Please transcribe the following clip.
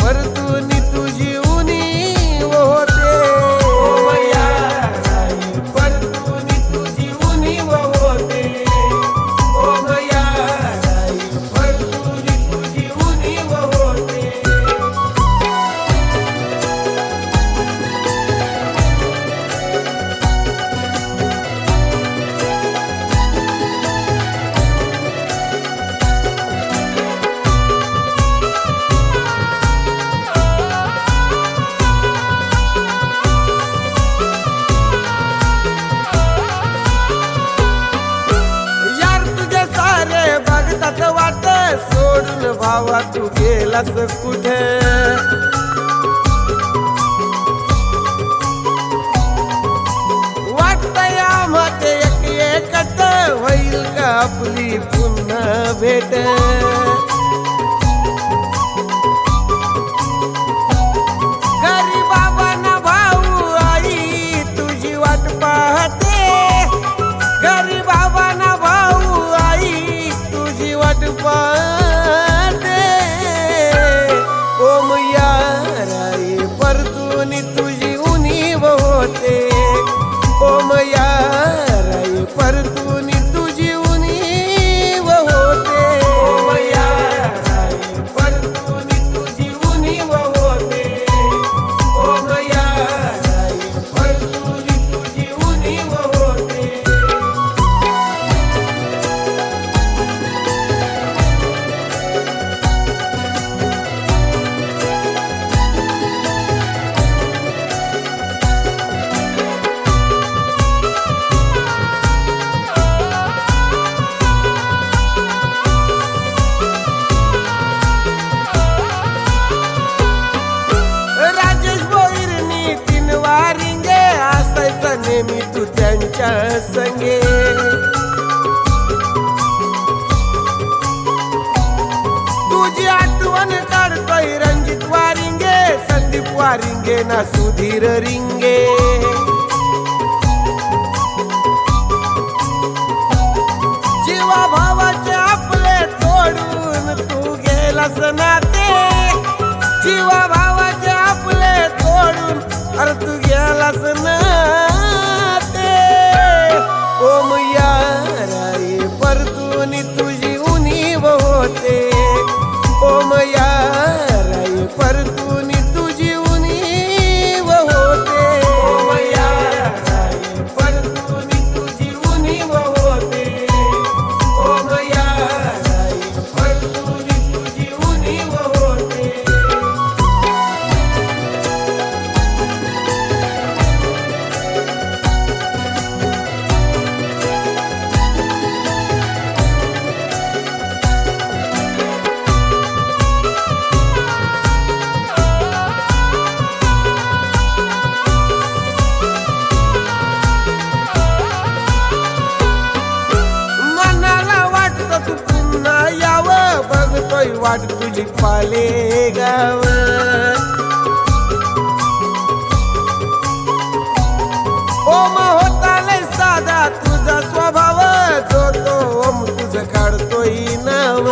परतून तुझी उणीव होते. ओमया राई परतून तुझी उणीव होते. ओमया राई परतून तुझी उणीव होते. यार तुझे सारे बघतात वाट सोडून भावा तू गेलास कुठे. वाटतंय आम्हाला एक एकट होईल का आपली पुन्हा भेट. घरी बाबा ना भाऊ आई तुझी वाट पाहते. घरी बाबा ना भाऊ आई तुझी वाट पाहते. ओमया राई परतून तुझी उणीव होते. ओमया राई परतून तुझी उणीव होते. ओमया राई परतून तुझी उणीव होते. ओमया राई परतून तुझी उणीव होते. राजेश भोईरनी तीन वारिंगे असायचं नेहमी तू त्यांच्या संगे. तुझी आठवण काढतोय रणजित वारिंगे संदीप वारिंगे ना सुधीर रिंगे. जीवा भावाचे आपले तोडून तू गेलास नाते. जीवा भावाचे आपले तोडून अरे तू गेलास नाते. ओमया राई परतून तुझी उणीव होते. ओमया राई परतून तुझी उणीव होते. ओमया राई परतून तुझी उणीव होते. ओमया राई परतून तुझी उणीव होते. मनाला वाटतं तू पुन्हा यावं बघतोय वाट तुझी पालेगाव. ओम होता लय साधा तुझा स्वभाव जो तो ओम तुझं काढतोय नाव.